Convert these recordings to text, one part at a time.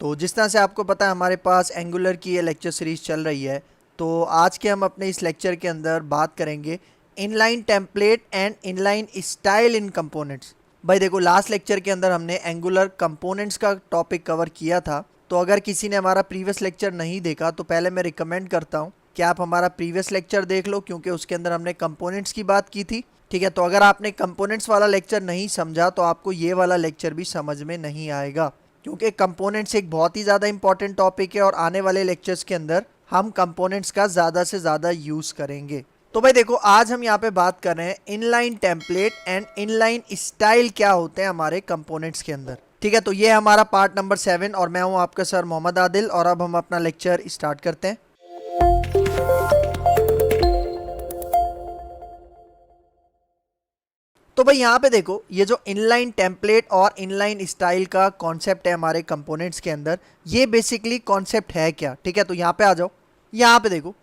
तो जिस तरह से आपको पता है हमारे पास एंगुलर की ये लेक्चर सीरीज़ चल रही है। तो आज के हम अपने इस लेक्चर के अंदर बात करेंगे inline template and inline style in components. भाई देखो, लास्ट लेक्चर के अंदर हमने एंगुलर कंपोनेंट्स का टॉपिक कवर किया था। तो अगर किसी ने हमारा प्रीवियस लेक्चर नहीं देखा तो पहले मैं रिकमेंड करता हूँ कि आप हमारा प्रीवियस लेक्चर देख लो, क्योंकि उसके अंदर हमने कंपोनेंट्स की बात की थी। ठीक है, तो अगर आपने कंपोनेंट्स वाला लेक्चर नहीं समझा तो आपको ये वाला लेक्चर भी समझ में नहीं आएगा, क्योंकि कंपोनेंट्स एक बहुत ही ज़्यादा इंपॉर्टेंट टॉपिक है और आने वाले लेक्चर्स के अंदर हम कंपोनेंट्स का ज़्यादा से ज़्यादा यूज़ करेंगे। तो भाई देखो, आज हम यहाँ पे बात कर रहे हैं inline template and inline style क्या होते हैं हमारे कंपोनेंट्स के अंदर। ठीक है, तो ये हमारा पार्ट नंबर 7 और मैं हूँ आपका सर मोहम्मद आदिल और अब हम अपना लेक्चर स्टार्ट करते हैं। तो भाई यहाँ पे देखो, ये जो इनलाइन टेम्पलेट और इनलाइन स्टाइल का कॉन्सेप्ट है हमारे कंपोनेंट्स के अंदर, ये बेसिकली कॉन्सेप्ट है क्या। ठीक है, तो यहाँ पे आ जाओ। यहाँ पे देखो,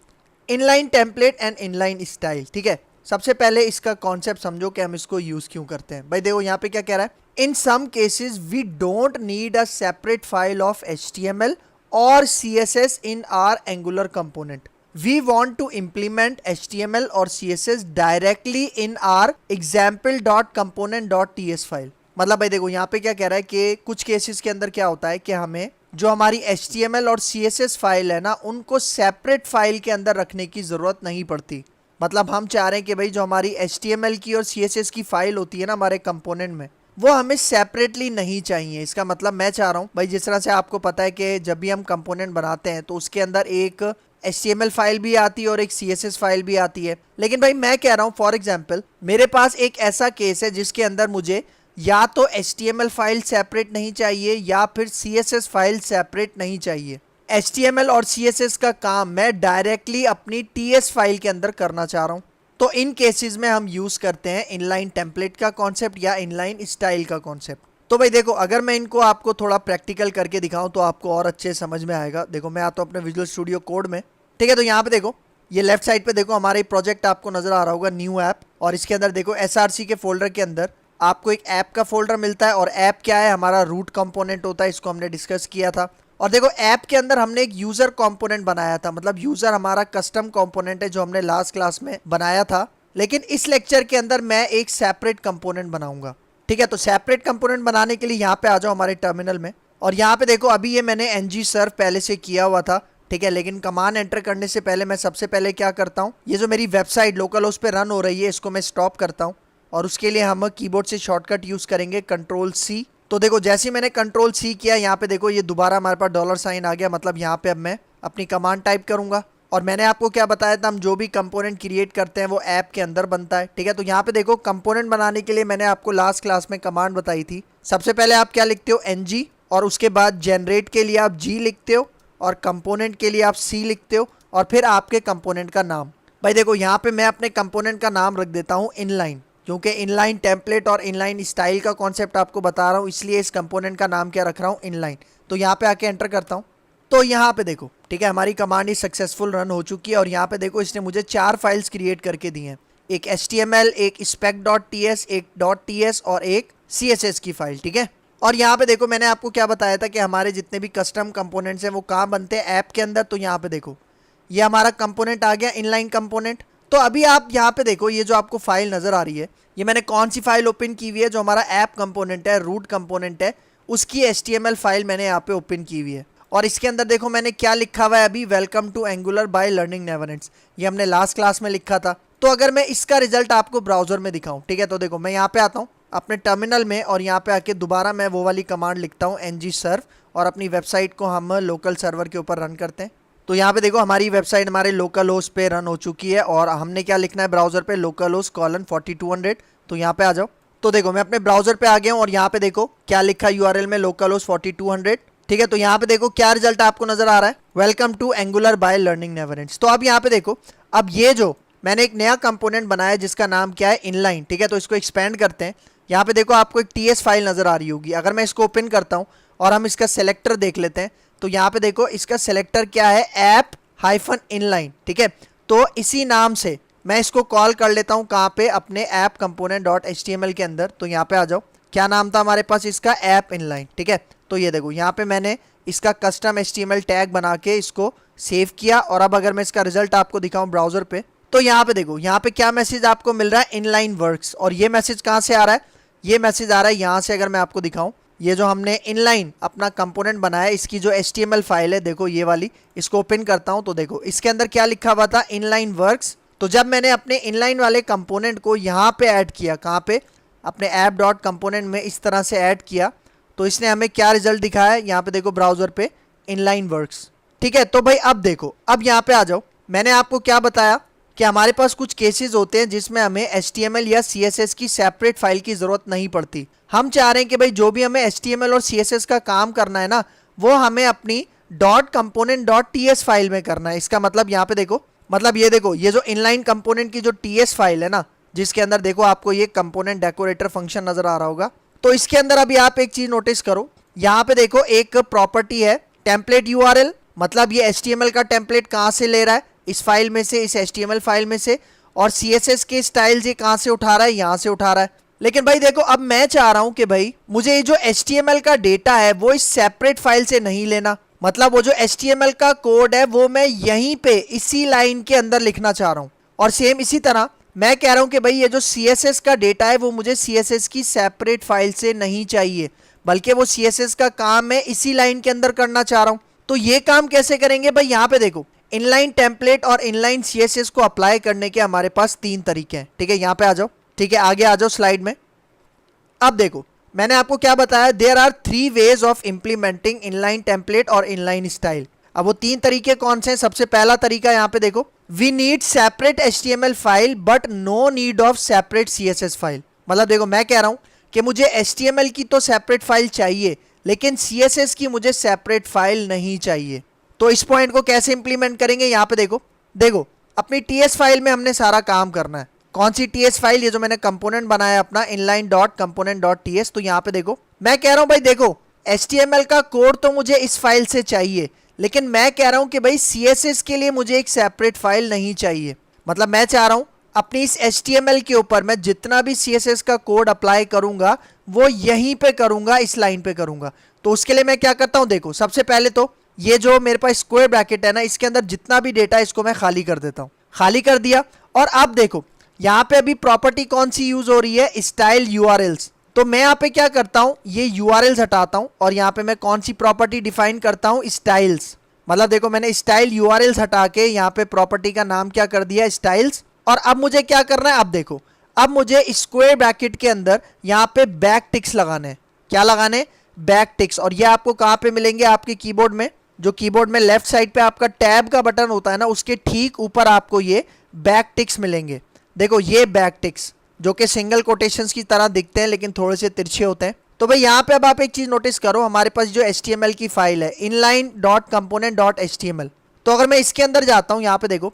inline template and inline style. ठीक है, सबसे पहले इसका कॉन्सेप्ट समझो कि हम इसको यूज क्यों करते हैं। भाई देखो, यहाँ पे क्या कह रहा है, in some cases we don't need a separate file of HTML और CSS in our Angular component. We want to implement HTML और CSS directly in our example.component.ts file. मतलब भाई देखो, यहाँ पे क्या कह रहा है कि कुछ केसेस के अंदर क्या होता है कि हमें जो हमारी HTML और CSS फाइल है ना, उनको सेपरेट फाइल के अंदर रखने की ज़रूरत नहीं पड़ती। मतलब हम चाह रहे हैं कि भाई जो हमारी HTML की और CSS की फाइल होती है ना हमारे कंपोनेंट में, वो हमें सेपरेटली नहीं चाहिए। इसका मतलब मैं चाह रहा हूँ भाई, जिस तरह से आपको पता है कि जब भी हम कंपोनेंट बनाते हैं तो उसके अंदर एक HTML फाइल भी आती है और एक CSS फाइल भी आती है। लेकिन भाई मैं कह रहा हूँ, फॉर एग्जांपल मेरे पास एक ऐसा केस है जिसके अंदर मुझे या तो HTML फाइल सेपरेट नहीं चाहिए या फिर CSS फाइल सेपरेट नहीं चाहिए। HTML और CSS का काम मैं डायरेक्टली अपनी TS फाइल के अंदर करना चाह रहा हूँ। तो इन केसेस में हम यूज करते हैं इनलाइन टेम्पलेट का कॉन्सेप्ट या इनलाइन स्टाइल का कॉन्सेप्ट। तो भाई देखो, अगर मैं इनको आपको थोड़ा प्रैक्टिकल करके दिखाऊं तो आपको और अच्छे समझ में आएगा। देखो, मैं आता हूं अपने विजुअल स्टूडियो कोड में। ठीक है, तो यहाँ पे देखो, ये लेफ्ट साइड पे देखो हमारा प्रोजेक्ट आपको नजर आ रहा होगा, न्यू ऐप। और इसके अंदर देखो SRC के फोल्डर के अंदर आपको एक ऐप का फोल्डर मिलता है। और ऐप क्या है, हमारा रूट कंपोनेंट होता है, इसको हमने डिस्कस किया था। और देखो, ऐप के अंदर हमने एक यूजर कंपोनेंट बनाया था, मतलब यूजर हमारा कस्टम कंपोनेंट है जो हमने लास्ट क्लास में बनाया था। लेकिन इस लेक्चर के अंदर मैं एक सेपरेट कंपोनेंट बनाऊंगा। ठीक है, तो सेपरेट कंपोनेंट बनाने के लिए यहाँ पे आ जाओ हमारे टर्मिनल में। और यहाँ पे देखो, अभी ये मैंने ngserve पहले से किया हुआ था। ठीक है, लेकिन कमांड एंटर करने से पहले मैं सबसे पहले क्या करता हूँ, ये जो मेरी वेबसाइट लोकल होस्ट पे रन हो रही है, इसको मैं स्टॉप करता हूँ। और उसके लिए हम कीबोर्ड से शॉर्टकट यूज करेंगे Ctrl+C। तो देखो, जैसे ही मैंने Ctrl+C किया, यहाँ पे देखो ये दोबारा हमारे पास $साइन आ गया। मतलब यहाँ पे अब मैं अपनी कमांड टाइप करूंगा। और मैंने आपको क्या बताया था, हम जो भी कंपोनेंट क्रिएट करते हैं वो ऐप के अंदर बनता है। ठीक है, तो यहाँ पे देखो, कंपोनेंट बनाने के लिए मैंने आपको लास्ट क्लास में कमांड बताई थी। सबसे पहले आप क्या लिखते हो, ng, और उसके बाद जनरेट के लिए आप G लिखते हो और कंपोनेंट के लिए आप C लिखते हो और फिर आपके कंपोनेंट का नाम। भाई देखो, यहाँ पे मैं अपने कंपोनेंट का नाम रख देता हूँ इनलाइन, क्योंकि इनलाइन टेम्पलेट और इनलाइन स्टाइल का कॉन्सेप्ट आपको बता रहा हूँ, इसलिए इस कंपोनेंट का नाम क्या रख रहा हूँ, इनलाइन। तो यहाँ पे आके एंटर करता हूँ। तो यहाँ पे देखो, ठीक है, हमारी कमांड ही सक्सेसफुल रन हो चुकी है। और यहाँ पे देखो, इसने मुझे 4 फाइल्स क्रिएट करके दी हैं, एक HTML, एक spec.ts, एक .ts और एक CSS की फाइल। ठीक है, और यहाँ पे देखो, मैंने आपको क्या बताया था कि हमारे जितने भी कस्टम कंपोनेंट्स हैं वो कहाँ बनते हैं, ऐप के अंदर। तो यहाँ पे देखो, ये हमारा कंपोनेंट आ गया, इनलाइन कंपोनेंट। तो अभी आप यहाँ पे देखो, ये जो आपको फाइल नजर आ रही है, ये मैंने कौन सी फाइल ओपन की हुई है, जो हमारा ऐप कंपोनेंट है, रूट कंपोनेंट है, उसकी HTML फाइल मैंने यहाँ पे ओपन की हुई है। और इसके अंदर देखो मैंने क्या लिखा हुआ है अभी, welcome to Angular by learning never ends. ये हमने लास्ट क्लास में लिखा था। तो अगर मैं इसका रिजल्ट आपको ब्राउजर में दिखाऊं, ठीक है, तो देखो मैं यहाँ पे आता हूँ अपने टर्मिनल में और यहाँ पे आके दोबारा मैं वो वाली कमांड लिखता हूँ ngserve, और अपनी वेबसाइट को हम लोकल सर्वर के ऊपर रन करते हैं। तो यहाँ पे देखो, हमारी वेबसाइट हमारे लोकल होस्ट पे रन हो चुकी है और हमने क्या लिखना है ब्राउजर पे, लोकल होस्ट :4200। तो यहाँ पे आ जाओ। तो देखो, मैं अपने ब्राउजर पे आ गया हूँ और यहाँ पे देखो क्या लिखा URL में, लोकल होस्ट 4200। ठीक है, तो यहाँ पे देखो क्या रिजल्ट आपको नजर आ रहा है, welcome to Angular by learning never ends. तो अब यहाँ पे देखो, अब ये जो मैंने एक नया कंपोनेंट बनाया जिसका नाम क्या है, इनलाइन। ठीक है, तो इसको एक्सपेंड करते हैं। यहाँ पे देखो आपको एक TS फाइल नजर आ रही होगी। अगर मैं इसको ओपन करता हूँ और हम इसका सेलेक्टर देख लेते हैं, तो यहाँ पे देखो इसका सेलेक्टर क्या है, ऐप-इनलाइन। ठीक है, तो इसी नाम से मैं इसको कॉल कर लेता हूँ कहाँ पे, अपने ऐप कंपोनेंट .html के अंदर। तो यहाँ पे आ जाओ, क्या नाम था हमारे पास इसका, ऐप इनलाइन। ठीक है, तो ये देखो यहाँ पे मैंने इसका कस्टम HTML टैग बना के इसको सेव किया। और अब अगर मैं इसका रिजल्ट आपको दिखाऊं ब्राउजर पे, तो यहाँ पे देखो, यहाँ पे क्या मैसेज आपको मिल रहा है, इनलाइन वर्क्स। और ये मैसेज कहाँ से आ रहा है, ये मैसेज आ रहा है यहाँ से। अगर मैं आपको दिखाऊं, ये जो हमने इनलाइन अपना कंपोनेंट बनाया है, इसकी जो HTML फाइल है, देखो ये वाली, इसको ओपन करता हूं तो देखो इसके अंदर क्या लिखा हुआ था, इनलाइन वर्क्स। तो जब मैंने अपने इनलाइन वाले कंपोनेंट को यहाँ पे ऐड किया, कहाँ पे, अपने ऐप डॉट कंपोनेंट में इस तरह से ऐड किया, तो इसने हमें क्या रिजल्ट दिखाया है, यहाँ पे देखो ब्राउजर पे, इनलाइन वर्क्स। ठीक है, तो भाई अब देखो, अब यहाँ पे आ जाओ। मैंने आपको क्या बताया कि हमारे पास कुछ केसेस होते हैं जिसमें हमें HTML या CSS की सेपरेट फाइल की जरूरत नहीं पड़ती। हम चाह रहे हैं कि भाई जो भी हमें HTML और CSS का काम करना है ना, वो हमें अपनी .component.ts फाइल में करना है। इसका मतलब यहाँ पे देखो, मतलब ये देखो, ये जो इनलाइन कंपोनेंट की जो TS फाइल है ना, जिसके अंदर देखो आपको ये कंपोनेंट डेकोरेटर फंक्शन नजर आ रहा होगा, तो इसके अंदर अभी आप एक चीज नोटिस करो, यहाँ पे देखो एक प्रॉपर्टी है टेम्पलेट URL। मतलब ये HTML का टेम्पलेट कहाँ से ले रहा है, इस फाइल में से, इस HTML फाइल में से। और CSS के स्टाइल्स ये कहाँ से उठा रहा है, यहाँ से उठा रहा है। लेकिन भाई देखो, अब मैं चाह रहा हूं कि भाई मुझे ये जो HTML का डेटा है वो इस सेपरेट फाइल से नहीं लेना। मतलब वो जो HTML का कोड है वो मैं यहीं पे इसी लाइन के अंदर लिखना चाह रहा हूं। और सेम इसी तरह मैं कह रहा हूं कि भाई ये जो CSS का डेटा है वो मुझे CSS की सेपरेट फाइल से नहीं चाहिए, बल्कि वो CSS का काम मैं इसी लाइन के अंदर करना चाह रहा हूं। तो ये काम कैसे करेंगे भाई, यहाँ पे देखो, इनलाइन टेम्पलेट और इनलाइन CSS को अप्लाई करने के हमारे पास 3 तरीके हैं। ठीक है, यहाँ पे आ जाओ। ठीक है, आगे आ जाओ स्लाइड में। अब देखो, मैंने आपको क्या बताया, there are 3 ways of implementing inline template और इनलाइन स्टाइल। अब वो 3 तरीके कौन से हैं? सबसे पहला तरीका यहाँ पे देखो, we need separate HTML file but no need of separate CSS file. मतलब देखो, मैं कह रहा हूं कि मुझे HTML की तो सेपरेट फाइल चाहिए, लेकिन CSS की मुझे सेपरेट फाइल नहीं चाहिए। तो इस पॉइंट को कैसे इंप्लीमेंट करेंगे, यहाँ पे देखो, देखो अपनी TS फाइल में हमने सारा काम करना है। कौन सी TS फाइल, ये जो मैंने कंपोनेंट बनाया अपना inline.component.ts। तो यहाँ पे देखो, मैं कह रहा हूं भाई देखो, HTML का कोड तो मुझे इस फाइल से चाहिए, लेकिन मैं कह रहा हूं कि भाई CSS के लिए मुझे एक सेपरेट फाइल नहीं चाहिए। मतलब मैं चाह रहा हूं अपनी इस HTML के ऊपर मैं जितना भी CSS का कोड अप्लाई करूंगा वो यहीं पे करूंगा, इस लाइन पे करूंगा। तो उसके लिए मैं क्या करता हूं, देखो सबसे पहले तो ये जो मेरे पास स्क्वायर ब्रैकेट है ना, इसके अंदर जितना भी डेटा है इसको मैं खाली कर देता हूं। खाली कर दिया, और अब देखो यहाँ पे अभी प्रॉपर्टी कौन सी यूज हो रही है, स्टाइल URLs। तो मैं यहाँ पे क्या करता हूँ, ये URLs हटाता हूँ और यहाँ पे मैं कौन सी प्रॉपर्टी डिफाइन करता हूँ, स्टाइल्स। मतलब देखो, मैंने स्टाइल URLs हटा के यहाँ पे प्रॉपर्टी का नाम क्या कर दिया, स्टाइल्स। और अब मुझे क्या करना है, अब देखो, अब मुझे स्क्वायर ब्रैकेट के अंदर यहाँ पे बैक टिक्स लगाने हैं। क्या लगाने, बैक टिक्स। और ये आपको कहाँ पे मिलेंगे, आपके कीबोर्ड में, जो कीबोर्ड में लेफ्ट साइड पे आपका टैब का बटन होता है ना, उसके ठीक ऊपर आपको ये बैक टिक्स मिलेंगे। देखो ये बैक टिक्स, जो कि सिंगल कोटेशंस की तरह दिखते हैं लेकिन थोड़े से तिरछे होते हैं। तो भाई यहाँ पे अब आप एक चीज नोटिस करो, हमारे पास जो HTML की फाइल है inline.component.html, तो अगर मैं इसके अंदर जाता हूँ, यहाँ पे देखो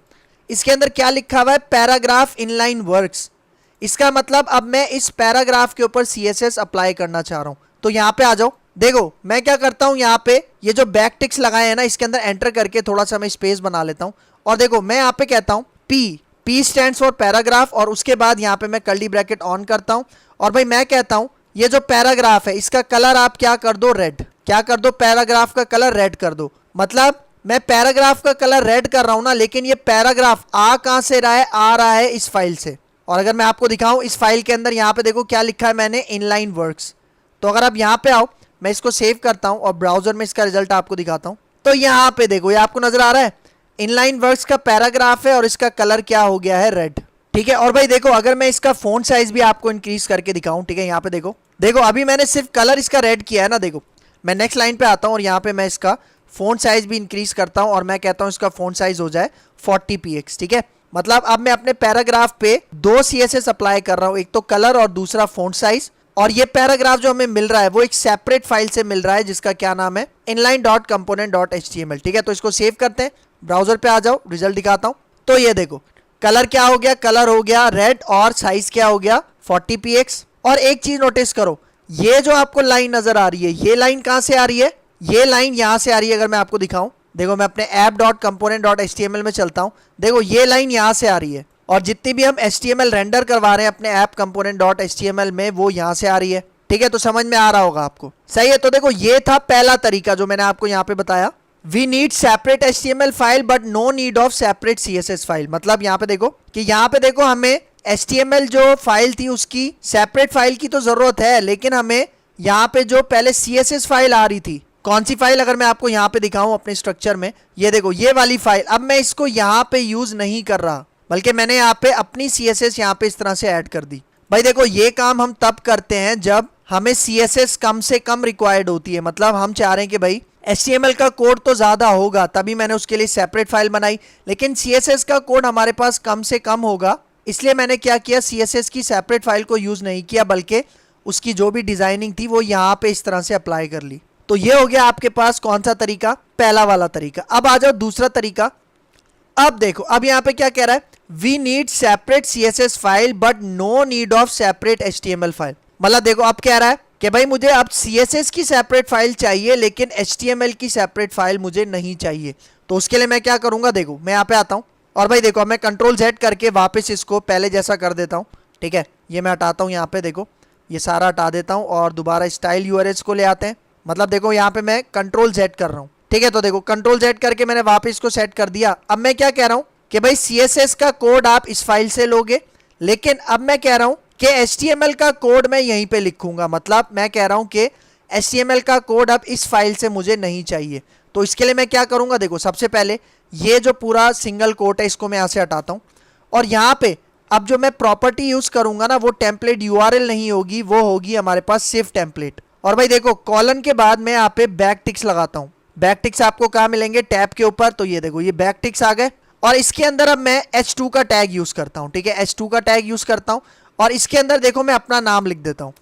इसके अंदर क्या लिखा हुआ है, पैराग्राफ इनलाइन वर्क्स। इसका मतलब अब मैं इस पैराग्राफ के ऊपर CSS अप्लाई करना चाह रहा हूँ। तो यहाँ पे आ जाओ, देखो मैं क्या करता हूँ, यहाँ पे ये जो बैक टिक्स लगाए हैं ना, इसके अंदर एंटर करके थोड़ा सा मैं स्पेस बना लेता हूँ। और देखो मैं यहाँ पे कहता हूँ P स्टैंड्स फॉर पैराग्राफ, और उसके बाद यहाँ पे मैं कर्ली ब्रैकेट ऑन करता हूँ। और भाई मैं कहता हूँ ये जो पैराग्राफ है इसका कलर आप क्या कर दो, रेड। क्या कर दो, पैराग्राफ का कलर रेड कर दो। मतलब मैं पैराग्राफ का कलर रेड कर रहा हूं ना, लेकिन ये पैराग्राफ आ कहां से रहा है, आ रहा है इस फाइल से। और अगर मैं आपको दिखाऊं, इस फाइल के अंदर यहाँ पे देखो क्या लिखा है मैंने, इनलाइन वर्क्स। तो अगर आप यहाँ पे आओ, मैं इसको सेव करता हूं और ब्राउजर में इसका रिजल्ट आपको दिखाता हूं। तो यहाँ पे देखो, ये आपको नजर आ रहा है, इनलाइन वर्क्स का पैराग्राफ है और इसका कलर क्या हो गया है, रेड। ठीक है, और भाई देखो अगर मैं इसका फोंट साइज भी आपको इंक्रीज करके दिखाऊं, ठीक है, यहाँ पे देखो, देखो अभी मैंने सिर्फ कलर इसका रेड किया है ना। देखो मैं नेक्स्ट लाइन पे आता हूँ और यहाँ पे मैं इसका फोंट साइज भी इंक्रीज करता हूँ और मैं कहता हूँ इसका फोंट साइज हो जाए 40 px। ठीक है, मतलब अब मैं अपने पैराग्राफ पे 2 CSS अप्लाई कर रहा हूँ, एक तो कलर और दूसरा फोंट साइज। और ये पैराग्राफ जो हमें मिल रहा है वो एक सेपरेट फाइल से मिल रहा है जिसका क्या नाम है, inline.component.html। ठीक है, तो इसको सेव करते हैं, ब्राउजर पे आ जाओ, रिजल्ट दिखाता हूँ। तो ये देखो कलर क्या हो गया, कलर हो गया रेड और साइज क्या हो गया 40 px। और एक चीज नोटिस करो, ये जो आपको लाइन नजर आ रही है, ये लाइन कहां से आ रही है, ये लाइन यहां से आ रही है। अगर मैं आपको दिखाऊं, देखो मैं अपने app.component.html में चलता हूं, देखो ये लाइन यहां से आ रही है। और जितनी भी हम HTML रेंडर करवा रहे हैं अपने app component.html में, वो यहां से आ रही है। ठीक है, तो समझ में आ रहा होगा आपको, सही है। तो देखो ये था पहला तरीका जो मैंने आपको यहाँ पे बताया, we need separate HTML file but no need of separate CSS file. मतलब यहाँ पे देखो कि यहाँ पे देखो हमें HTML जो फाइल थी उसकी सेपरेट फाइल की तो जरूरत है, लेकिन हमें यहाँ पे जो पहले CSS फाइल आ रही थी, कौन सी फाइल, अगर मैं आपको यहाँ पे दिखाऊं अपने स्ट्रक्चर में, ये देखो ये वाली फाइल, अब मैं इसको यहाँ पे यूज नहीं कर रहा, बल्कि मैंने यहाँ पे अपनी CSS यहाँ पे इस तरह से ऐड कर दी। भाई देखो ये काम हम तब करते हैं जब हमें CSS कम से कम रिक्वायर्ड होती है, मतलब हम चाह रहे हैं कि भाई HTML का कोड तो ज्यादा होगा, तभी मैंने उसके लिए सेपरेट फाइल बनाई, लेकिन CSS का कोड हमारे पास कम से कम होगा, इसलिए मैंने क्या किया, CSS की सेपरेट फाइल को यूज नहीं किया, बल्कि उसकी जो भी डिजाइनिंग थी वो यहाँ पे इस तरह से अप्लाई कर ली। तो ये हो गया आपके पास कौन सा तरीका, पहला वाला तरीका। अब आ जाओ दूसरा तरीका। अब देखो अब यहाँ पे क्या कह रहा है, we need separate CSS file but no need of separate HTML file. मतलब देखो अब कह रहा है कि भाई मुझे अब CSS की सेपरेट फाइल चाहिए, लेकिन HTML की सेपरेट फाइल मुझे नहीं चाहिए। तो उसके लिए मैं क्या करूंगा, देखो मैं यहाँ पे आता हूँ और भाई देखो मैं Ctrl+Z करके वापस इसको पहले जैसा कर देता हूँ। ठीक है, ये मैं हटाता हूँ, यहाँ पे देखो ये सारा हटा देता हूँ और दोबारा स्टाइल URLs को ले आते हैं। मतलब देखो यहाँ पे मैं Ctrl+Z कर रहा हूँ। ठीक है, तो देखो Ctrl+Z करके मैंने वापस इसको सेट कर दिया। अब मैं क्या कह रहा हूँ कि भाई CSS का कोड आप इस फाइल से लोगे, लेकिन अब मैं कह रहा हूँ कि HTML का कोड मैं यहीं पे लिखूंगा। मतलब मैं कह रहा हूँ कि HTML का कोड अब इस फाइल से मुझे नहीं चाहिए। तो इसके लिए मैं क्या करूंगा, देखो सबसे पहले ये जो पूरा सिंगल कोट है इसको मैं यहाँ से हटाता हूँ, और यहाँ पे अब जो मैं प्रॉपर्टी यूज करूंगा ना वो टेम्पलेट URL नहीं होगी, वो होगी हमारे पास सिर्फ टेम्पलेट। और भाई देखो कॉलन के बाद मैं यहाँ पे बैक टिक्स लगाता हूँ। बैक टिक्स आपको कहाँ मिलेंगे, टैब के ऊपर। तो ये देखो ये बैक टिक्स आ गए, और इसके अंदर अब मैं H2 का टैग यूज करता हूँ। ठीक है, H2 का टैग यूज करता हूँ, और इसके अंदर देखो मैं अपना नाम लिख देता हूँ।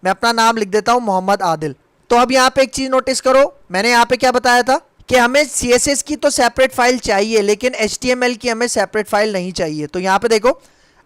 मैं अपना नाम लिख देता हूँ मोहम्मद आदिल। तो अब यहाँ पे एक चीज नोटिस करो, मैंने यहाँ पे क्या बताया था कि हमें CSS की तो सेपरेट फाइल चाहिए, लेकिन HTML की हमें सेपरेट फाइल नहीं चाहिए। तो यहाँ पे देखो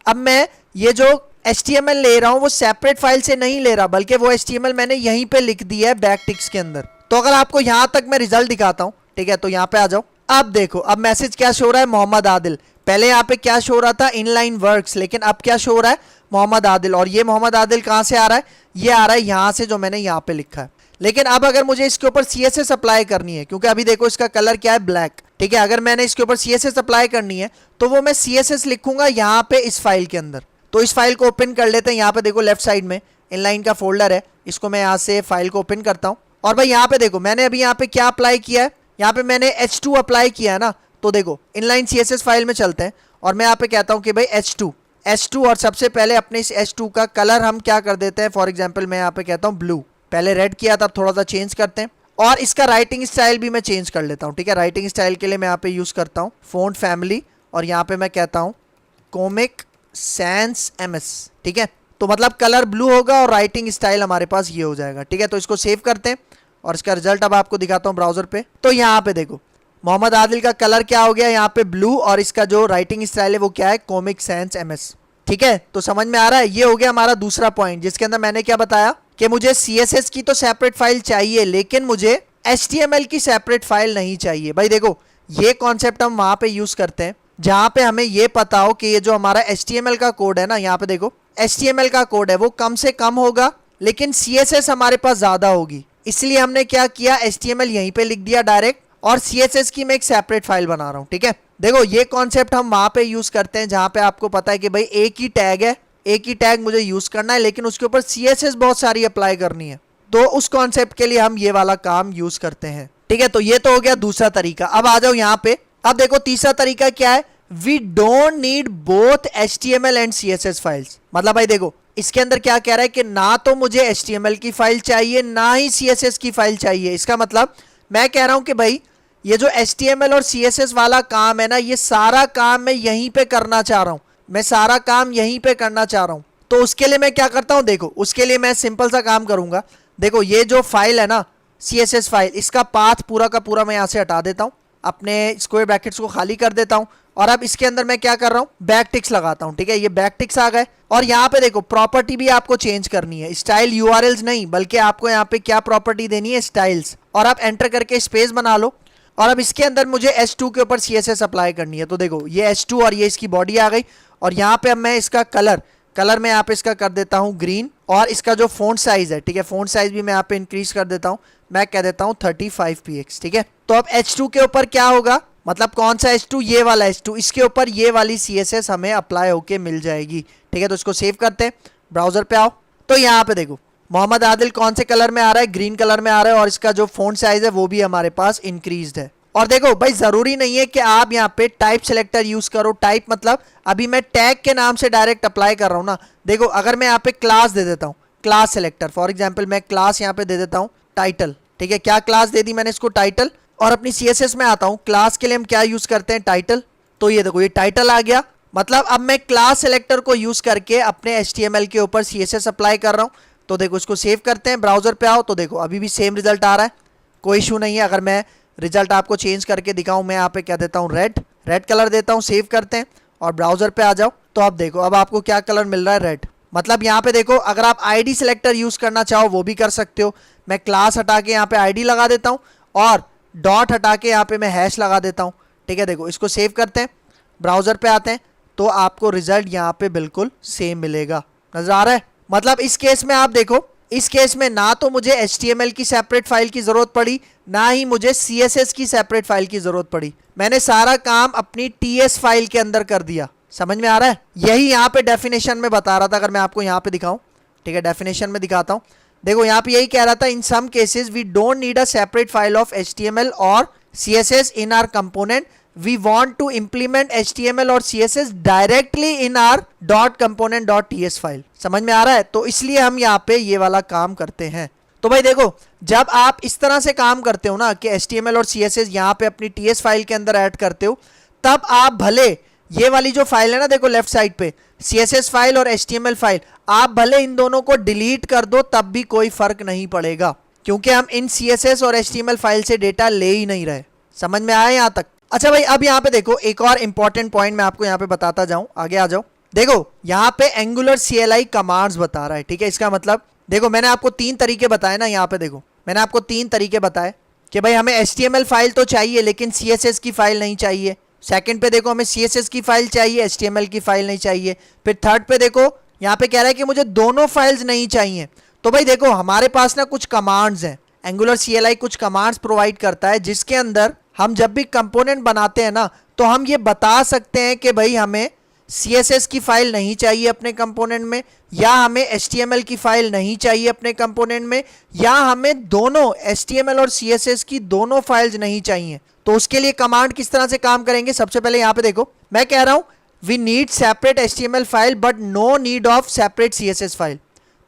अब मैं ये जो HTML ले रहा हूँ वो सेपरेट फाइल से नहीं ले रहा, बल्कि वो HTML मैंने यहीं पे लिख दिया है बैक टिक्स के अंदर। तो अगर आपको यहां तक मैं रिजल्ट दिखाता हूं, ठीक है, तो यहाँ पे आ जाओ। अब देखो अब मैसेज क्या शो हो रहा है, मोहम्मद आदिल। पहले यहाँ पे क्या शो हो रहा था, इनलाइन वर्क्स, लेकिन अब क्या शो हो रहा है, मोहम्मद आदिल। और ये मोहम्मद आदिल कहाँ से आ रहा है, ये आ रहा है यहाँ से जो मैंने यहाँ पे लिखा है। लेकिन अब अगर मुझे इसके ऊपर CSS अप्लाई करनी है, क्योंकि अभी देखो इसका कलर क्या है, ब्लैक। ठीक है, अगर मैंने इसके ऊपर CSS अप्लाई करनी है तो वो मैं CSS लिखूंगा यहाँ पे इस फाइल के अंदर। तो इस फाइल को ओपन कर लेते हैं। यहाँ पे देखो लेफ्ट साइड में इनलाइन का फोल्डर है, इसको मैं यहाँ से फाइल को ओपन करता हूँ। और भाई यहाँ पे देखो मैंने अभी यहाँ पे क्या अप्लाई किया है, यहाँ पे मैंने H2 अप्लाई किया है ना। तो देखो इनलाइन CSS फाइल में चलते हैं, और मैं यहाँ पे कहता हूँ कि भाई H2, और सबसे पहले अपने इस H2 का कलर हम क्या कर देते हैं, फॉर एग्जाम्पल मैं यहाँ पे कहता हूँ ब्लू। पहले रेड किया था, थोड़ा सा चेंज करते हैं, और इसका राइटिंग स्टाइल भी मैं चेंज कर लेता हूँ। ठीक है, राइटिंग स्टाइल के लिए मैं यहाँ पे यूज करता हूँ फॉन्ट फैमिली, और यहाँ पे मैं कहता हूँ कॉमिक सैंस MS। ठीक है, तो मतलब कलर ब्लू होगा और राइटिंग स्टाइल हमारे पास ये हो जाएगा। ठीक है, तो इसको सेव करते हैं और इसका रिजल्ट अब आपको दिखाता हूँ ब्राउजर पे। तो यहाँ पे देखो मोहम्मद आदिल का कलर क्या हो गया, यहाँ पे ब्लू, और इसका जो राइटिंग स्टाइल है वो क्या है, कॉमिक सैंस MS। ठीक है, तो समझ में आ रहा है। ये हो गया हमारा दूसरा पॉइंट, जिसके अंदर मैंने क्या बताया कि मुझे CSS की तो सेपरेट फाइल चाहिए, लेकिन मुझे HTML की सेपरेट फाइल नहीं चाहिए। भाई देखो ये कॉन्सेप्ट हम वहां पे यूज करते हैं जहां पे हमें ये पता हो कि ये जो हमारा HTML का कोड है ना, यहाँ पे देखो HTML का कोड है वो कम से कम होगा, लेकिन CSS हमारे पास ज्यादा होगी। इसलिए हमने क्या किया, HTML यहीं पे लिख दिया डायरेक्ट, और CSS की मैं एक सेपरेट फाइल बना रहा हूँ। ठीक है, देखो ये कॉन्सेप्ट हम वहां पे यूज करते हैं जहां पे आपको पता है कि भाई एक ही टैग है, एक ही टैग मुझे यूज करना है, लेकिन उसके ऊपर CSS बहुत सारी अप्लाई करनी है। तो उस कॉन्सेप्ट के लिए हम ये वाला काम यूज करते हैं। ठीक है, तो ये तो हो गया दूसरा तरीका। अब आ जाओ यहाँ पे, अब देखो तीसरा तरीका क्या है, we don't need both HTML and CSS files. मतलब भाई देखो इसके अंदर क्या कह रहा है कि ना तो मुझे HTML की फाइल चाहिए, ना ही CSS की फाइल चाहिए। इसका मतलब मैं कह रहा हूं कि भाई ये जो HTML और CSS वाला काम है ना, ये सारा काम मैं यहीं पे करना चाह रहा हूं, मैं सारा काम यहीं पे करना चाह रहा हूं। तो उसके लिए मैं क्या करता हूं, देखो उसके लिए मैं सिंपल सा काम करूंगा। देखो ये जो फाइल है ना CSS फाइल, इसका पाथ पूरा का पूरा मैं यहाँ से हटा देता हूँ, अपने स्क्वायर ब्रैकेट्स को खाली कर देता हूँ, और अब इसके अंदर मैं क्या कर रहा हूँ, बैक टिक्स लगाता हूँ। ठीक है, ये बैक टिक्स आ गए, और यहाँ पे देखो प्रॉपर्टी भी आपको चेंज करनी है, स्टाइल URLs नहीं, बल्कि आपको यहाँ पे क्या प्रॉपर्टी देनी है, स्टाइल्स। और आप एंटर करके स्पेस बना लो, और अब इसके अंदर मुझे H2 के ऊपर CSS अप्लाई करनी है। तो देखो ये H2 और ये इसकी बॉडी आ गई, और यहाँ पे अब मैं इसका कलर कलर मैं यहाँ पे इसका कर देता हूँ ग्रीन, और इसका जो फ़ॉन्ट साइज है, ठीक है, फ़ॉन्ट साइज भी मैं यहाँ पे इंक्रीज कर देता हूँ, मैं कह देता हूँ 35px, ठीक है। तो अब H2 के ऊपर क्या होगा, मतलब कौन सा H2, ये वाला H2, इसके ऊपर ये वाली CSS हमें अप्लाई होके मिल जाएगी, ठीक है। तो इसको सेव करते हैं, ब्राउजर पे आओ, तो यहाँ पे देखो मोहम्मद आदिल कौन से कलर में आ रहा है, ग्रीन कलर में आ रहा है, और इसका जो फ़ॉन्ट साइज है वो भी हमारे पास इंक्रीज्ड है। और देखो भाई जरूरी नहीं है कि आप यहाँ पे टाइप सेलेक्टर यूज करो, टाइप मतलब अभी मैं टैग के नाम से डायरेक्ट अप्लाई कर रहा हूँ ना। देखो अगर मैं यहाँ पे क्लास दे देता हूँ, क्लास सेलेक्टर, फॉर एग्जांपल मैं क्लास यहाँ पे दे देता हूँ टाइटल, ठीक है, क्या क्लास दे दी मैंने इसको, टाइटल, और अपनी CSS में आता हूँ, क्लास के लिए हम क्या यूज करते हैं, टाइटल। तो ये देखो ये टाइटल आ गया, मतलब अब मैं क्लास सेलेक्टर को यूज करके अपने HTML के ऊपर CSS अप्लाई कर रहा हूँ। तो देखो इसको सेव करते हैं, ब्राउजर पे आओ, तो देखो अभी भी सेम रिजल्ट आ रहा है, कोई इशू नहीं है। अगर मैं रिजल्ट आपको चेंज करके दिखाऊं, मैं यहाँ पे क्या देता हूँ, रेड कलर देता हूँ, सेव करते हैं और ब्राउजर पे आ जाओ। तो अब देखो अब आपको क्या कलर मिल रहा है, रेड। मतलब यहाँ पे देखो अगर आप ID सेलेक्टर यूज करना चाहो वो भी कर सकते हो। मैं क्लास हटा के यहाँ पे ID लगा देता हूँ और डॉट हटा के यहाँ पे मैं हैश लगा देता हूँ, ठीक है। देखो इसको सेव करते हैं, ब्राउजर पे आते हैं, तो आपको रिजल्ट यहाँ पे बिल्कुल सेम मिलेगा, नजर आ रहा है। मतलब इस केस में आप देखो, इस केस में ना तो मुझे HTML की सेपरेट फाइल की जरूरत पड़ी, ना ही मुझे CSS की सेपरेट फाइल की जरूरत पड़ी, मैंने सारा काम अपनी TS फाइल के अंदर कर दिया। समझ में आ रहा है, यही यहाँ पे डेफिनेशन में बता रहा था। अगर मैं आपको यहाँ पे दिखाऊं, ठीक है, डेफिनेशन में दिखाता हूँ, देखो यहाँ पे यही कह रहा था, in some cases we don't need a separate file of HTML और CSS in our component, we want to implement HTML और CSS directly in our .component.ts file. समझ में आ रहा है, तो इसलिए हम यहाँ पे ये वाला काम करते हैं। तो भाई देखो जब आप इस तरह से काम करते हो ना कि HTML और CSS यहाँ पे अपनी TS फाइल के अंदर ऐड करते हो, तब आप भले ये वाली जो फाइल है ना, देखो लेफ्ट साइड पे CSS फाइल और HTML फाइल, आप भले इन दोनों को डिलीट कर दो तब भी कोई फर्क नहीं पड़ेगा, क्योंकि हम इन CSS और HTML फाइल से डेटा ले ही नहीं रहे। समझ में आया यहाँ तक? अच्छा भाई अब यहाँ पे देखो एक और इंपॉर्टेंट पॉइंट मैं आपको यहाँ पे बताता जाऊं, आगे आ जाओ। देखो यहाँ पे एंगुलर CLI कमांड्स बता रहा है, ठीक है। इसका मतलब देखो मैंने आपको 3 तरीके बताए ना, यहाँ पे देखो मैंने आपको 3 तरीके बताए कि भाई हमें HTML फाइल तो चाहिए लेकिन CSS की फाइल नहीं चाहिए। सेकंड पे देखो हमें CSS की फाइल चाहिए, HTML की फाइल नहीं चाहिए। फिर थर्ड पे देखो यहाँ पे कह रहा है कि मुझे दोनों फाइल्स नहीं चाहिए। तो भाई देखो हमारे पास ना कुछ कमांड्स हैं, एंगुलर CLI कुछ कमांड्स प्रोवाइड करता है जिसके अंदर हम जब भी कंपोनेंट बनाते हैं ना, तो हम ये बता सकते हैं कि भाई हमें CSS की फाइल नहीं चाहिए अपने कंपोनेंट में, या हमें HTML की फाइल नहीं चाहिए अपने कंपोनेंट में, या हमें दोनों HTML और CSS की दोनों फाइल्स नहीं चाहिए। तो उसके लिए कमांड किस तरह से काम करेंगे, सबसे पहले यहाँ पे देखो मैं कह रहा हूँ we need separate HTML file but no need of separate CSS file.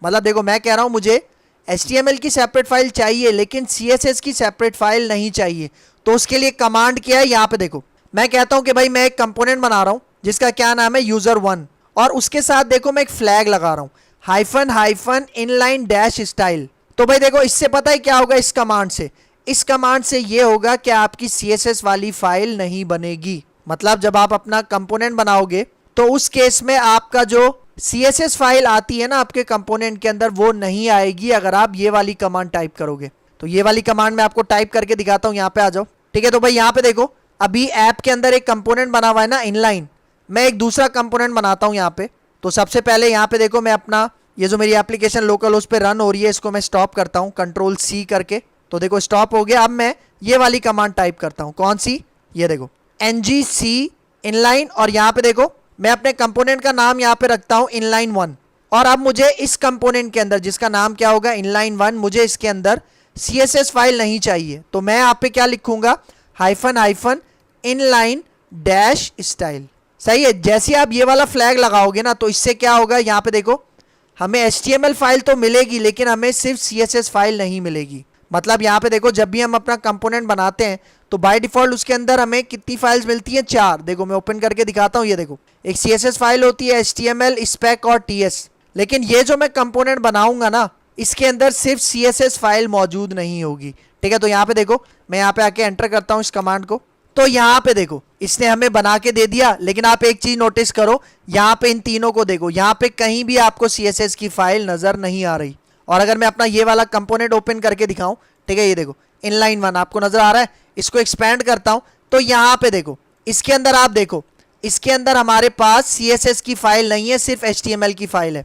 मतलब देखो मैं कह रहा हूँ मुझे HTML की सेपरेट फाइल चाहिए लेकिन CSS की सेपरेट फाइल नहीं चाहिए। तो उसके लिए कमांड क्या है, यहाँ पे देखो मैं कहता हूं कि भाई मैं एक कंपोनेंट बना रहा हूं जिसका क्या नाम है user1, और उसके साथ देखो मैं एक फ्लैग लगा रहा हूं hyphen hyphen inline dash style. तो भाई देखो इससे पता है क्या होगा, इस कमांड से, इस कमांड से ये होगा कि आपकी CSS वाली फाइल नहीं बनेगी। मतलब जब आप अपना कंपोनेंट बनाओगे तो उस केस में आपका जो CSS फाइल आती है ना आपके कंपोनेंट के अंदर, वो नहीं आएगी अगर आप ये वाली कमांड टाइप करोगे। तो ये वाली कमांड मैं आपको टाइप करके दिखाता हूं, यहाँ पे आ जाओ, ठीक है। तो भाई यहाँ पे देखो अभी ऐप के अंदर एक कंपोनेंट बना हुआ है ना इनलाइन, मैं एक दूसरा कंपोनेंट बनाता हूं यहाँ पे। तो सबसे पहले यहाँ पे देखो मैं अपना ये जो मेरी एप्लीकेशन लोकल उस पर रन हो रही है इसको मैं स्टॉप करता हूँ Ctrl+C करके। तो देखो स्टॉप हो गया। अब मैं ये वाली कमांड टाइप करता हूँ, कौन सी, ये देखो ngc इनलाइन, और यहाँ पे देखो मैं अपने कंपोनेंट का नाम यहाँ पे रखता हूँ inline1। और अब मुझे इस कंपोनेंट के अंदर जिसका नाम क्या होगा inline1, मुझे इसके अंदर CSS फाइल नहीं चाहिए। तो मैं यहाँ पे क्या लिखूंगा, hyphen hyphen inline dash style. सही है। जैसे आप ये वाला फ्लैग लगाओगे ना तो इससे क्या होगा, यहाँ पे देखो हमें HTML फाइल तो मिलेगी लेकिन हमें सिर्फ CSS फाइल नहीं मिलेगी। मतलब यहाँ पे देखो जब भी हम अपना कंपोनेंट बनाते हैं तो बाय डिफॉल्ट उसके अंदर हमें कितनी फाइल्स मिलती हैं, 4। देखो मैं ओपन करके दिखाता हूँ, ये देखो एक CSS फाइल होती है, HTML, spec और TS। लेकिन ये जो मैं कंपोनेंट बनाऊंगा ना इसके अंदर सिर्फ CSS फाइल मौजूद नहीं होगी, ठीक है। तो यहाँ पे देखो मैं यहाँ पे आके एंटर करता हूँ इस कमांड को, तो यहाँ पे देखो इसने हमें बना के दे दिया। लेकिन आप एक चीज नोटिस करो, यहाँ पे इन तीनों को देखो, यहाँ पे कहीं भी आपको CSS की फाइल नजर नहीं आ रही। और अगर मैं अपना ये वाला कंपोनेंट ओपन करके दिखाऊं, ठीक है, ये देखो inline1 आपको नजर आ रहा है, इसको एक्सपेंड करता हूं तो यहाँ पे देखो इसके अंदर आप देखो इसके अंदर हमारे पास CSS की फाइल नहीं है, सिर्फ HTML की फाइल है।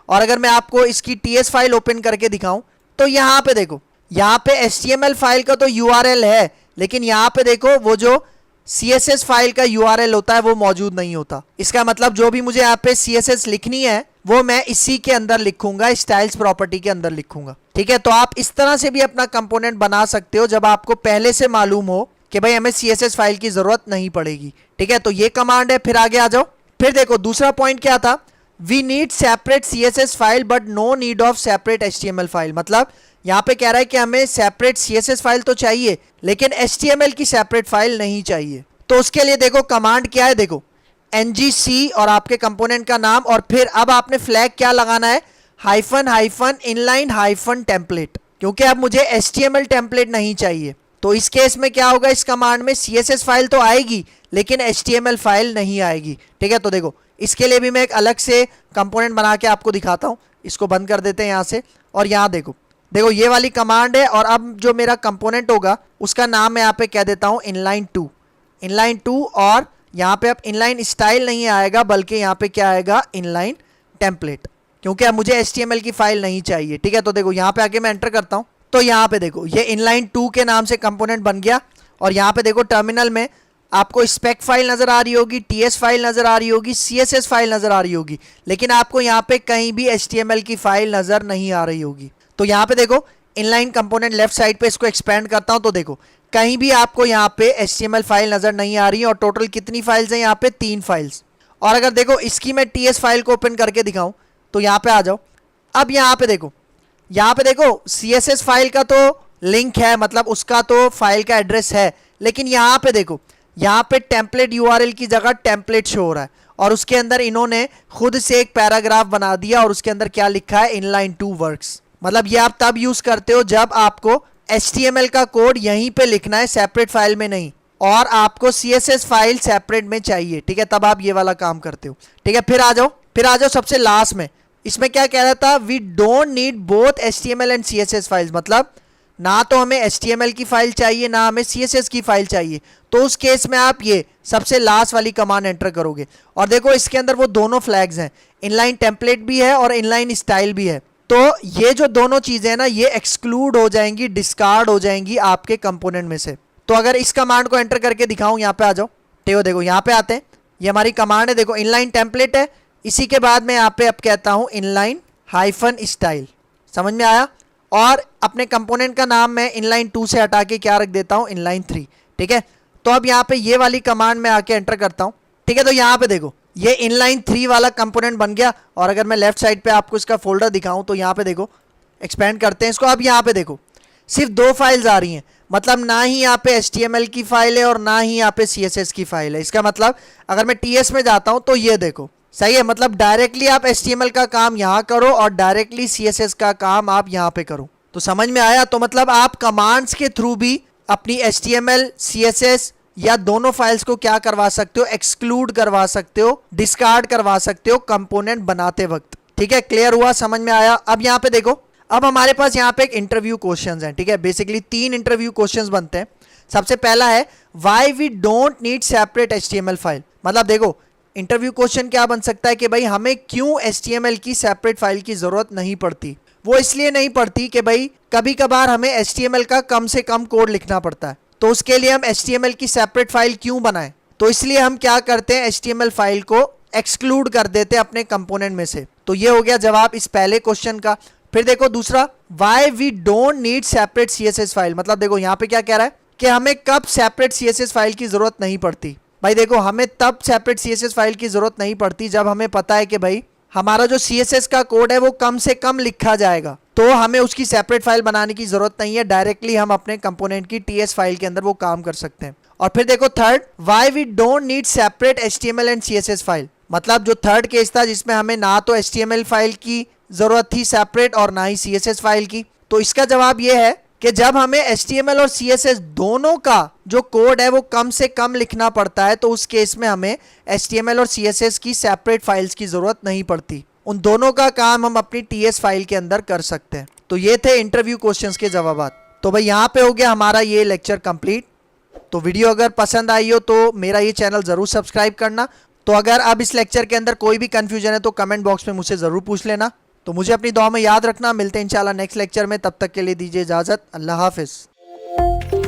और अगर मैं आपको इसकी TS फाइल ओपन करके दिखाऊं तो यहाँ पे देखो, यहाँ पे HTML फाइल का तो URL है, लेकिन यहाँ पे देखो वो जो CSS फाइल का URL होता है वो मौजूद नहीं होता। इसका मतलब जो भी मुझे यहाँ पे CSS लिखनी है वो मैं इसी के अंदर लिखूंगा, स्टाइल्स प्रॉपर्टी के अंदर लिखूंगा। ठीक है, तो आप इस तरह से भी अपना कंपोनेंट बना सकते हो जब आपको पहले से मालूम हो कि भाई हमें CSS फाइल की जरूरत नहीं पड़ेगी। ठीक है, तो ये कमांड है। फिर आगे आ जाओ। फिर देखो दूसरा पॉइंट क्या था, we need separate CSS file but no need of separate HTML file. मतलब यहाँ पे कह रहा है कि हमें सेपरेट CSS फाइल तो चाहिए लेकिन HTML की सेपरेट फाइल नहीं चाहिए। तो उसके लिए देखो कमांड क्या है, देखो ngc और आपके कंपोनेंट का नाम, और फिर अब आपने फ्लैग क्या लगाना है, hyphen hyphen inline hyphen template, क्योंकि अब मुझे HTML टेम्पलेट नहीं चाहिए। तो इस केस में क्या होगा, इस कमांड में CSS फाइल तो आएगी लेकिन HTML फाइल नहीं आएगी। ठीक है, तो देखो इसके लिए भी मैं एक अलग से कंपोनेंट बना के आपको दिखाता हूँ। इसको बंद कर देते हैं यहाँ से, और यहाँ देखो देखो ये वाली कमांड है, और अब जो मेरा कंपोनेंट होगा उसका नाम मैं यहाँ पे कह देता हूँ इनलाइन टू, और यहाँ पे अब इनलाइन स्टाइल नहीं आएगा बल्कि यहाँ पे क्या आएगा, इनलाइन टेम्पलेट, क्योंकि अब मुझे HTML की फाइल नहीं चाहिए। ठीक है, तो देखो यहाँ पे आके मैं एंटर करता हूँ तो यहाँ पे देखो ये इनलाइन 2 के नाम से कंपोनेंट बन गया। और यहाँ पे देखो टर्मिनल में आपको स्पेक फाइल नजर आ रही होगी, TS फाइल नजर आ रही होगी, CSS फाइल नजर आ रही होगी, लेकिन आपको यहाँ पे कहीं भी HTML की फाइल नजर नहीं आ रही होगी। तो यहाँ पे देखो इनलाइन कंपोनेंट लेफ्ट साइड पे, इसको एक्सपेंड करता हूँ तो देखो कहीं भी आपको यहाँ पे HTML फाइल नजर नहीं आ रही है। और टोटल कितनी फाइल्स हैं यहाँ पे, 3 फाइल्स। और अगर देखो इसकी मैं TS फाइल को ओपन करके दिखाऊं तो यहाँ पे आ जाओ। अब यहाँ पे देखो CSS फाइल का तो लिंक है, मतलब उसका तो फाइल का एड्रेस है, लेकिन यहाँ पे देखो यहाँ पे टेम्पलेट URL की जगह टेम्पलेट शो हो रहा है, और उसके अंदर इन्होंने खुद से एक पैराग्राफ बना दिया और उसके अंदर क्या लिखा है, inline 2 वर्क्स। मतलब ये आप तब यूज करते हो जब आपको HTML का कोड यहीं पे लिखना है, सेपरेट फाइल में नहीं, और आपको CSS फाइल सेपरेट में चाहिए। ठीक है, तब आप ये वाला काम करते हो। ठीक है, फिर आ जाओ सबसे लास्ट में। इसमें क्या कह रहा था, we don't need both HTML and CSS files. मतलब ना तो हमें HTML की फाइल चाहिए ना हमें CSS की फाइल चाहिए। तो उस केस में आप ये सबसे लास्ट वाली कमांड एंटर करोगे, और देखो इसके अंदर वो दोनों फ्लैग्स हैं, इनलाइन टेम्पलेट भी है और इनलाइन स्टाइल भी है। तो ये जो दोनों चीजें हैं ना, ये एक्सक्लूड हो जाएंगी, डिस्कार्ड हो जाएंगी आपके कंपोनेंट में से। तो अगर इस कमांड को एंटर करके दिखाऊं, यहाँ पे आ जाओ, देखो यहाँ पे आते हैं, ये हमारी कमांड है, देखो इनलाइन टेम्पलेट है, इसी के बाद मैं यहाँ पे अब कहता हूँ इनलाइन हाइफन स्टाइल। समझ में आया? और अपने कंपोनेंट का नाम मैं इनलाइन 2 से हटा के क्या रख देता हूँ, इनलाइन 3। ठीक है, तो अब यहाँ पे ये वाली कमांड में आके एंटर करता हूँ। ठीक है, तो यहाँ पे देखो ये इनलाइन 3 वाला कंपोनेंट बन गया। और अगर मैं लेफ्ट साइड पे आपको इसका फोल्डर दिखाऊं तो यहाँ पे देखो, एक्सपेंड करते हैं इसको। अब यहाँ पे देखो सिर्फ 2 फाइल्स आ रही हैं, मतलब ना ही यहाँ पे HTML की फाइल है और ना ही यहाँ पे CSS की फाइल है। इसका मतलब अगर मैं TS में जाता हूँ तो ये देखो सही है, मतलब डायरेक्टली आप HTML का काम यहाँ करो और डायरेक्टली CSS का काम आप यहाँ पे करो। तो समझ में आया? तो मतलब आप कमांड्स के थ्रू भी अपनी HTML CSS या दोनों फाइल्स को क्या करवा सकते हो, एक्सक्लूड करवा सकते हो, डिस्कार्ड करवा सकते हो कंपोनेंट बनाते वक्त। ठीक है, क्लियर हुआ, समझ में आया? अब यहाँ पे देखो, अब हमारे पास यहाँ पे एक इंटरव्यू क्वेश्चंस हैं। ठीक है, बेसिकली 3 इंटरव्यू क्वेश्चंस बनते हैं। सबसे पहला है why we don't need separate HTML file. मतलब देखो इंटरव्यू क्वेश्चन क्या बन सकता है कि भाई हमें क्यों HTML की सेपरेट फाइल की जरूरत नहीं पड़ती। वो इसलिए नहीं पड़ती कि भाई कभी कभार हमें HTML का कम से कम कोड लिखना पड़ता है, तो उसके लिए हम HTML की सेपरेट फाइल क्यों बनाएं। तो इसलिए हम क्या करते हैं, HTML फाइल को एक्सक्लूड कर देते हैं अपने कंपोनेंट में से। तो ये हो गया जवाब इस पहले क्वेश्चन का। फिर देखो दूसरा, why we don't need separate CSS file. मतलब देखो यहाँ पे क्या कह रहा है कि हमें कब सेपरेट CSS फाइल की जरूरत नहीं पड़ती। भाई देखो हमें तब सेपरेट CSS फाइल की जरूरत नहीं पड़ती जब हमें पता है कि भाई हमारा जो CSS का कोड है वो कम से कम लिखा जाएगा, तो हमें उसकी सेपरेट फाइल बनाने की जरूरत नहीं है, डायरेक्टली हम अपने कंपोनेंट की TS फाइल के अंदर वो काम कर सकते हैं। और फिर देखो third, why we don't need separate HTML and CSS file. मतलब जो थर्ड केस था जिसमें हमें ना तो HTML फाइल की जरूरत थी सेपरेट और ना ही CSS फाइल की, तो इसका जवाब ये है कि जब हमें HTML और CSS दोनों का जो कोड है वो कम से कम लिखना पड़ता है, तो उस केस में हमें HTML और CSS की सेपरेट फाइल्स की जरूरत नहीं पड़ती। उन दोनों का काम हम अपनी TS फाइल के अंदर कर सकते हैं। तो ये थे इंटरव्यू क्वेश्चंस के जवाब। तो भाई यहाँ पे हो गया हमारा ये लेक्चर कंप्लीट। तो वीडियो अगर पसंद आई हो तो मेरा ये चैनल ज़रूर सब्सक्राइब करना। तो अगर अब इस लेक्चर के अंदर कोई भी कंफ्यूजन है तो कमेंट बॉक्स में मुझसे ज़रूर पूछ लेना। तो मुझे अपनी दुआ में याद रखना। मिलते हैं इंशाल्लाह नेक्स्ट लेक्चर में, तब तक के लिए दीजिए इजाज़त। अल्लाह हाफिज़।